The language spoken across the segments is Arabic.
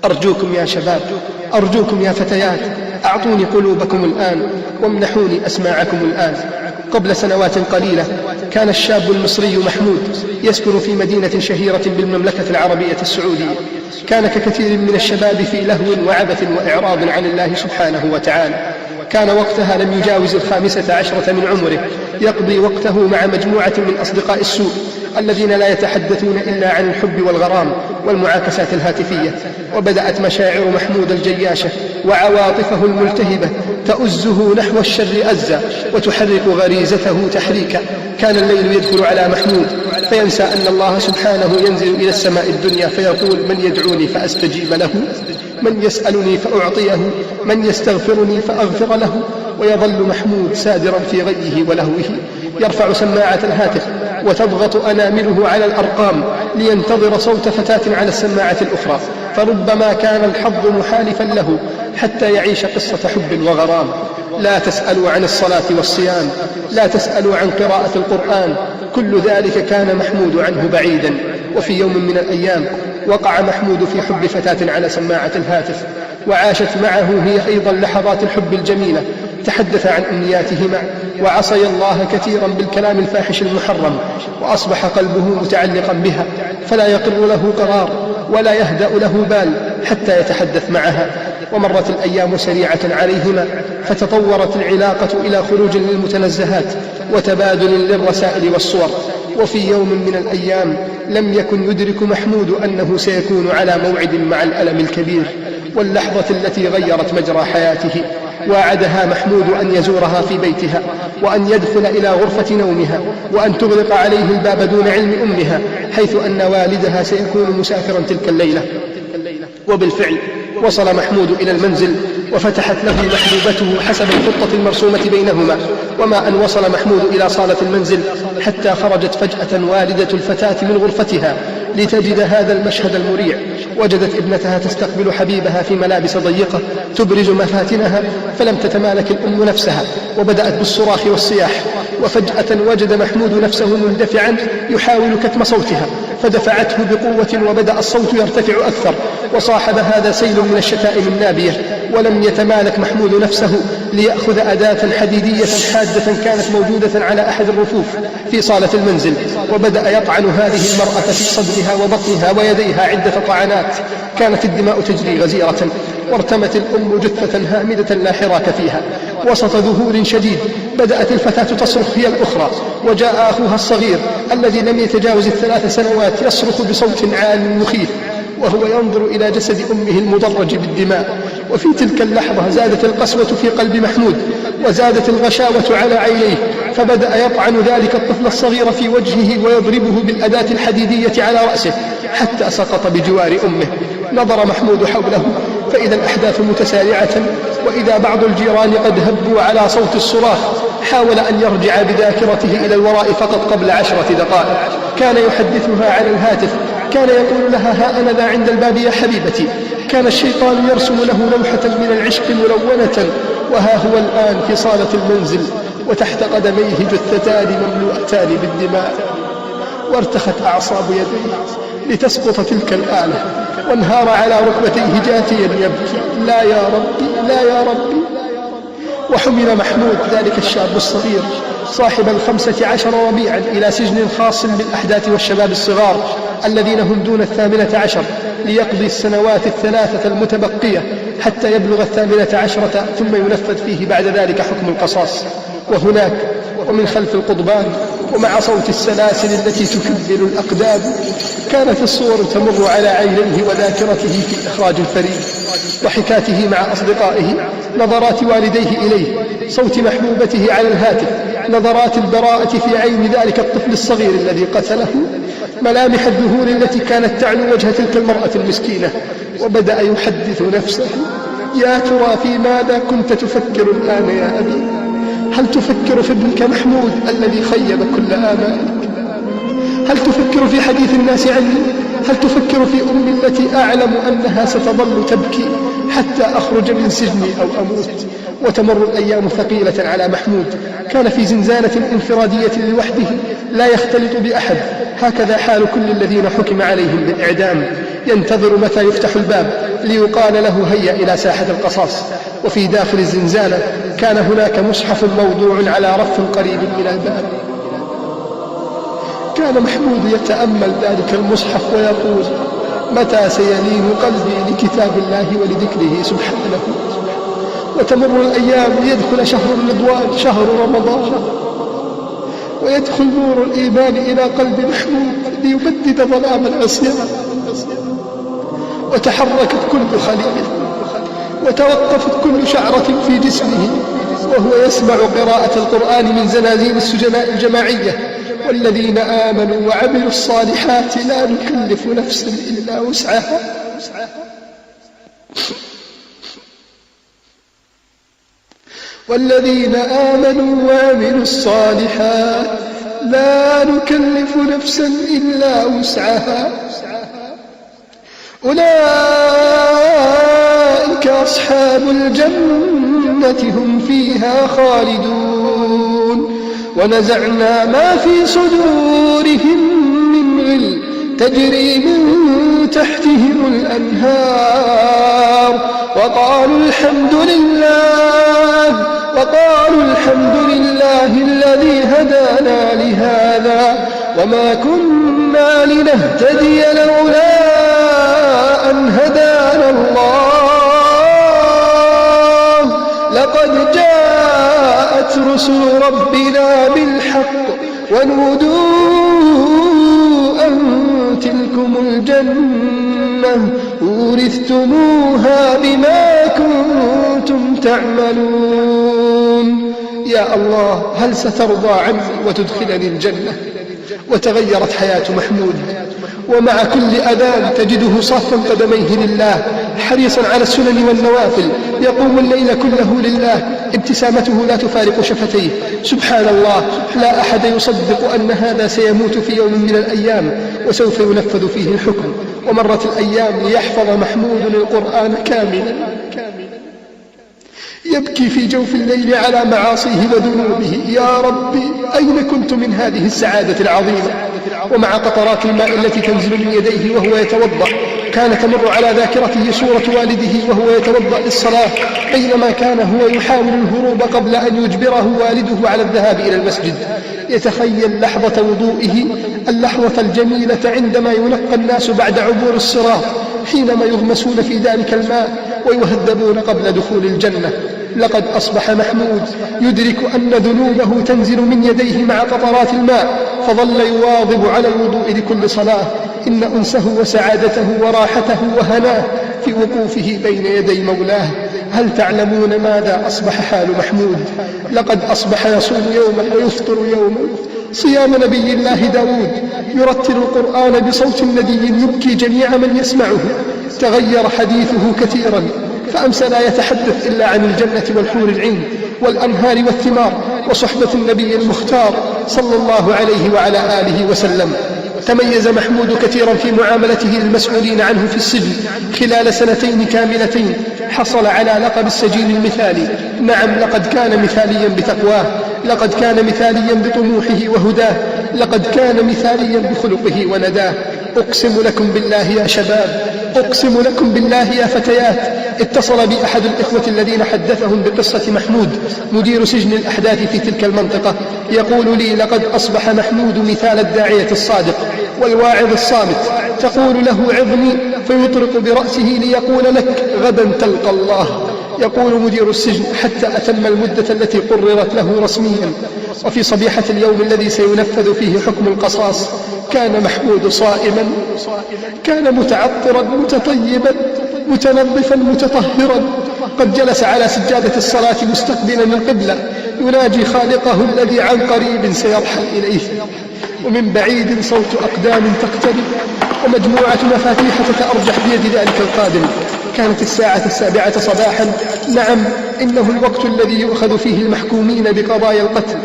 أرجوكم يا شباب، أرجوكم يا فتيات، أعطوني قلوبكم الآن وامنحوني أسماعكم الآن. قبل سنوات قليلة كان الشاب المصري محمود يسكن في مدينة شهيرة بالمملكة العربية السعودية. كان ككثير من الشباب في لهو وعبث وإعراض عن الله سبحانه وتعالى. كان وقتها لم يجاوز 15 من عمره، يقضي وقته مع مجموعة من أصدقاء السوء الذين لا يتحدثون إلا عن الحب والغرام والمعاكسات الهاتفية. وبدأت مشاعر محمود الجياشة وعواطفه الملتهبة تؤزه نحو الشر أزا وتحرك غريزته تحريكا. كان الليل يدخل على محمود فينسى أن الله سبحانه ينزل إلى السماء الدنيا فيقول: من يدعوني فأستجيب له، من يسألني فأعطيه، من يستغفرني فأغفر له. ويظل محمود سادرا في غيه ولهوه، يرفع سماعة الهاتف وتضغط أنامله على الأرقام لينتظر صوت فتاة على السماعة الأخرى، فربما كان الحظ محالفا له حتى يعيش قصة حب وغرام. لا تسألوا عن الصلاة والصيام، لا تسألوا عن قراءة القرآن، كل ذلك كان محمود عنه بعيدا. وفي يوم من الأيام وقع محمود في حب فتاة على سماعة الهاتف، وعاشت معه هي أيضا لحظات الحب الجميلة. تحدث عن أمنياتهما وعصي الله كثيرا بالكلام الفاحش المحرم، وأصبح قلبه متعلقا بها فلا يقر له قرار ولا يهدأ له بال حتى يتحدث معها. ومرت الأيام سريعة عليهما، فتطورت العلاقة إلى خروج للمتنزهات وتبادل للرسائل والصور. وفي يوم من الأيام لم يكن يدرك محمود أنه سيكون على موعد مع الألم الكبير واللحظة التي غيرت مجرى حياته. وعدها محمود أن يزورها في بيتها، وأن يدخل إلى غرفة نومها، وأن تغلق عليه الباب دون علم أمها، حيث أن والدها سيكون مسافرا تلك الليلة. وبالفعل وصل محمود إلى المنزل وفتحت له محبوبته حسب الخطة المرسومة بينهما. وما أن وصل محمود إلى صالة المنزل حتى خرجت فجأة والدة الفتاة من غرفتها لتجد هذا المشهد المريع. وجدت ابنتها تستقبل حبيبها في ملابس ضيقة تبرز مفاتنها، فلم تتمالك الأم نفسها وبدأت بالصراخ والصياح. وفجأة وجد محمود نفسه مندفعا يحاول كتم صوتها، فدفعته بقوة وبدأ الصوت يرتفع أكثر، وصاحب هذا سيل من الشتائم النابية. ولم يتمالك محمود نفسه ليأخذ أداة حديدية حادة كانت موجودة على أحد الرفوف في صالة المنزل، وبدأ يطعن هذه المرأة في صدرها وبطنها ويديها عدة طعنات. كانت الدماء تجري غزيرة، وارتمت الأم جثة هامدة لا حراك فيها. وسط ذهول شديد بدأت الفتاة تصرخ هي الأخرى، وجاء أخوها الصغير الذي لم يتجاوز 3 سنوات يصرخ بصوت عال مخيف وهو ينظر إلى جسد أمه المدرج بالدماء. وفي تلك اللحظة زادت القسوة في قلب محمود وزادت الغشاوة على عينيه، فبدأ يطعن ذلك الطفل الصغير في وجهه ويضربه بالأداة الحديدية على رأسه حتى سقط بجوار أمه. نظر محمود حوله فإذا الأحداث متسارعة، وإذا بعض الجيران قد هبوا على صوت الصراخ. حاول أن يرجع بذاكرته إلى الوراء فقط قبل 10 دقائق. كان يحدثها على الهاتف، كان يقول لها: ها أنا ذا عند الباب يا حبيبتي. كان الشيطان يرسم له لوحة من العشق ملونة، وها هو الآن في صالة المنزل وتحت قدميه جثتان مملوءتان بالدماء. وارتخت أعصاب يديه لتسقط تلك الآلة، وانهار على ركبتيه جاثيا يبكي: لا يا ربي، لا يا ربي. وحمل محمود ذلك الشاب الصغير صاحب 15 ربيعا إلى سجن خاص بالأحداث والشباب الصغار الذين هم دون 18 ليقضي السنوات 3 المتبقية حتى يبلغ 18 ثم ينفذ فيه بعد ذلك حكم القصاص. وهناك ومن خلف القضبان ومع صوت السلاسل التي تكبل الأقدام كانت الصور تمر على عينيه وذاكرته في إخراج الفريد وحكاته مع أصدقائه، نظرات والديه إليه، صوت محبوبته على الهاتف، نظرات البراءة في عين ذلك الطفل الصغير الذي قتله، ملامح الذهول التي كانت تعلو وجه تلك المرأة المسكينة. وبدأ يحدث نفسه: يا ترى في ماذا كنت تفكر الآن يا أبي؟ هل تفكر في ابنك محمود الذي خيب كل آمالك؟ هل تفكر في حديث الناس عني؟ هل تفكر في أمي التي أعلم أنها ستظل تبكي حتى أخرج من سجني أو أموت؟ وتمر الأيام ثقيلة على محمود. كان في زنزانة انفرادية لوحده لا يختلط بأحد، هكذا حال كل الذين حكم عليهم بالإعدام، ينتظر متى يفتح الباب ليقال له هيا إلى ساحة القصاص. وفي داخل الزنزانة كان هناك مصحف موضوع على رف قريب من الباب. كان محمود يتأمل ذلك المصحف ويقول: متى سيلين قلبي لكتاب الله ولذكره سبحانه. وتمر الأيام ليدخل شهر الرضوان، شهر رمضان، ويدخل نور الإيمان إلى قلب محمود ليبدد ظلام العصيان. وتحركت كل خلية، وتوقفت كل شعرة في جسمه وهو يسمع قراءة القرآن من زنازين السجناء الجماعية: والذين آمنوا وعملوا الصالحات لا نكلف نفسا إلا وسعها. والذين آمنوا وعملوا الصالحات لا نكلف نفسا إلا وسعها أولئك أصحاب الجنة هم فيها خالدون. ونزعنا ما في صدورهم من غل تجري من تحتهم الأنهار وقالوا الحمد لله الذي هدانا لهذا وما كنا لنهتدي لولا أن هدانا الله لقد جاءت رسل ربنا بالحق ونودوا أن تلكم الجنة أورثتموها بما كنتم تعملون. يا الله، هل سترضى عني وتدخلني الجنة؟ وتغيرت حياة محمود، ومع كل أذان تجده صافا قدميه لله، حريصا على السنن والنوافل، يقوم الليل كله لله، ابتسامته لا تفارق شفتيه. سبحان الله، لا أحد يصدق أن هذا سيموت في يوم من الأيام وسوف ينفذ فيه الحكم. ومرت الأيام ليحفظ محمود القرآن كاملا، يبكي في جوف الليل على معاصيه وذنوبه: يا ربي، أين كنت من هذه السعادة العظيمة؟ ومع قطرات الماء التي تنزل من يديه وهو يتوضأ، كان تمر على ذاكرته صورة والده وهو يتوضأ للصلاة، بينما كان هو يحاول الهروب قبل أن يجبره والده على الذهاب إلى المسجد. يتخيل لحظة وضوئه، اللحظة الجميلة عندما ينقى الناس بعد عبور الصراط، حينما يغمسون في ذلك الماء ويهذبون قبل دخول الجنة. لقد أصبح محمود يدرك أن ذنوبه تنزل من يديه مع قطرات الماء، فظل يواظب على الوضوء لكل صلاة. إن أنسه وسعادته وراحته وهناه في وقوفه بين يدي مولاه. هل تعلمون ماذا أصبح حال محمود؟ لقد أصبح يصوم يوما ويفطر يوما صيام نبي الله داود، يرتل القرآن بصوت ندي يبكي جميع من يسمعه. تغير حديثه كثيرا، فأمسى لا يتحدث إلا عن الجنة والحور العين والأنهار والثمار وصحبة النبي المختار صلى الله عليه وعلى آله وسلم. تميز محمود كثيرا في معاملته للمسؤولين عنه في السجن. خلال 2 كاملتين حصل على لقب السجين المثالي. نعم، لقد كان مثاليا بتقواه، لقد كان مثاليا بطموحه وهداه، لقد كان مثاليا بخلقه ونداه. أقسم لكم بالله يا شباب، أقسم لكم بالله يا فتيات، اتصل بي أحد الإخوة الذين حدثهم بقصة محمود، مدير سجن الأحداث في تلك المنطقة، يقول لي: لقد أصبح محمود مثال الداعية الصادق والواعظ الصامت. تقول له: عظني، فيطرق برأسه ليقول لك: غدا تلقى الله. يقول مدير السجن: حتى أتم المدة التي قررت له رسميا. وفي صبيحة اليوم الذي سينفذ فيه حكم القصاص كان محمود صائما، كان متعطرا متطيبا متنظفا متطهرا، قد جلس على سجادة الصلاة مستقبلا القبلة يناجي خالقه الذي عن قريب سيرحل إليه. ومن بعيد صوت أقدام تقترب ومجموعة مفاتيح تتأرجح بيد ذلك القادم. كانت الساعة 7 صباحا. نعم، إنه الوقت الذي يؤخذ فيه المحكومين بقضايا القتل.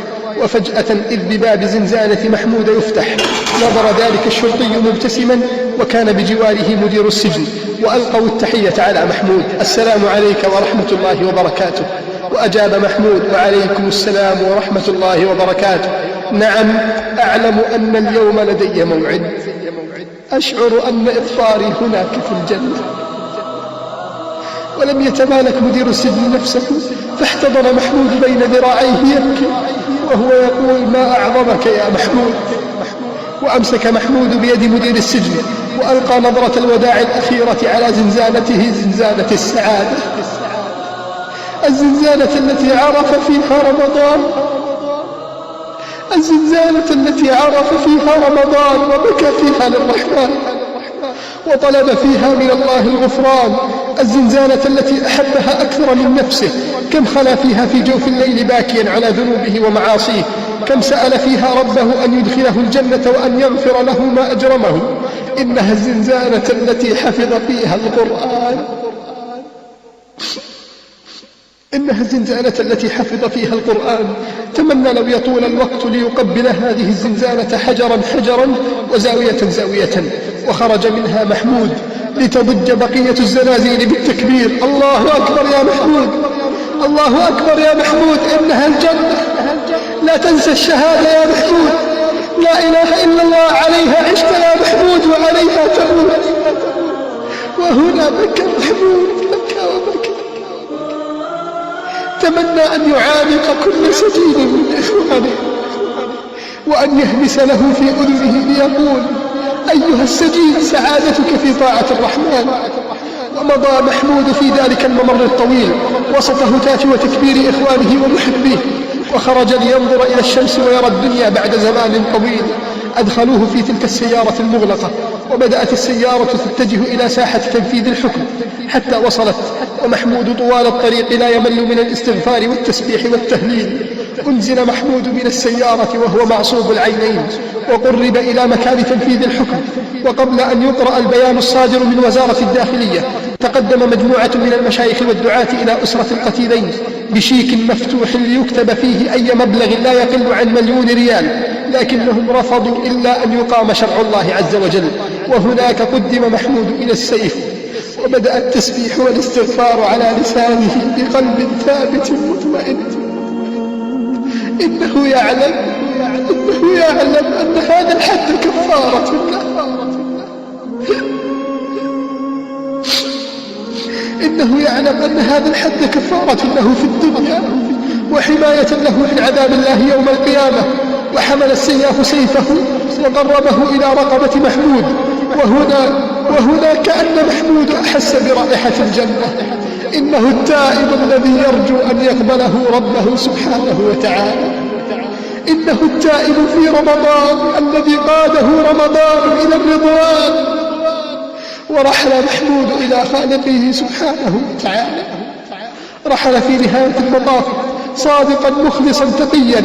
وفجأة إذ بباب زنزانة محمود يفتح. نظر ذلك الشرطي مبتسما، وكان بجواره مدير السجن، وألقوا التحية على محمود: السلام عليك ورحمة الله وبركاته. وأجاب محمود: وعليكم السلام ورحمة الله وبركاته. نعم، أعلم أن اليوم لدي موعد، أشعر أن إفطاري هناك في الجنة. ولم يتمالك مدير السجن نفسه، فاحتضن محمود بين ذراعيه يبكي وهو يقول: ما أعظمك يا محمود. وأمسك محمود بيد مدير السجن وألقى نظرة الوداع الأخيرة على زنزانته، زنزانة السعادة، الزنزانة التي عرف فيها رمضان، الزنزانة التي عرف فيها رمضان وبكى فيها للرحمن وطلب فيها من الله الغفران، الزنزانة التي أحبها أكثر من نفسه، كم خلا فيها في جوف الليل باكيا على ذنوبه ومعاصيه، كم سأل فيها ربه أن يدخله الجنة وأن يغفر له ما أجرمه. إنها الزنزانة التي حفظ فيها القرآن، إنها الزنزانة التي حفظ فيها القرآن. تمنى لو يطول الوقت ليقبل هذه الزنزانة حجرا حجرا وزاوية زاوية. وخرج منها محمود لتضج بقية الزنازين بالتكبير: الله أكبر يا محمود، الله أكبر يا محمود، إنها الجنة، لا تنسى الشهادة يا محمود، لا إله إلا الله، عليها عشت يا محمود وعليها تموت. وهنا بكى محمود، بكى وبكى، تمنى أن يعانق كل سجين من إخوانه وأن يهمس له في أذنه ليقول: أيها السجين، سعادتك في طاعة الرحمن. ومضى محمود في ذلك الممر الطويل وسط هتاف وتكبير إخوانه ومحبيه، وخرج لينظر إلى الشمس ويرى الدنيا بعد زمان طويل. أدخلوه في تلك السيارة المغلقة، وبدأت السيارة تتجه إلى ساحة تنفيذ الحكم حتى وصلت، ومحمود طوال الطريق لا يمل من الاستغفار والتسبيح والتهليل. أنزل محمود من السيارة وهو معصوب العينين، وقرب إلى مكان تنفيذ الحكم. وقبل أن يقرأ البيان الصادر من وزارة الداخلية، تقدم مجموعة من المشايخ والدعاة إلى أسرة القتيلين بشيك مفتوح ليكتب فيه أي مبلغ لا يقل عن 1,000,000 ريال، لكنهم رفضوا إلا أن يقام شرع الله عز وجل. وهناك قدم محمود إلى السيف، وبدأ التسبيح والاستغفار على لسانه بقلب ثابت مطمئن. إنه يعلم أن هذا الحد كفارة له، إنه يعلم أن هذا الحد كفارة له في الدنيا وحماية له من عذاب الله يوم القيامة. وحمل السياف سيفه وقربه إلى رقبة محمود، وهنا كأن محمود أحس برائحة الجنة. إنه التائب الذي يرجو أن يقبله ربه سبحانه وتعالى، إنه التائب في رمضان الذي قاده رمضان إلى الرضوان. ورحل محمود إلى خالقه سبحانه وتعالى، رحل في نهاية المطاف صادقا مخلصا تقيا،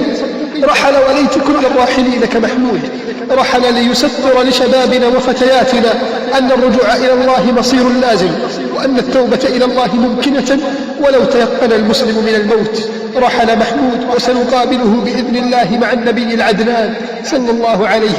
رحل وليت كل الراحلين كمحمود، رحل ليستر لشبابنا وفتياتنا أن الرجوع إلى الله مصير لازم، وأن التوبة إلى الله ممكنة ولو تيقن المسلم من الموت. رحل محمود، وسنقابله بإذن الله مع النبي العدنان صلى الله عليه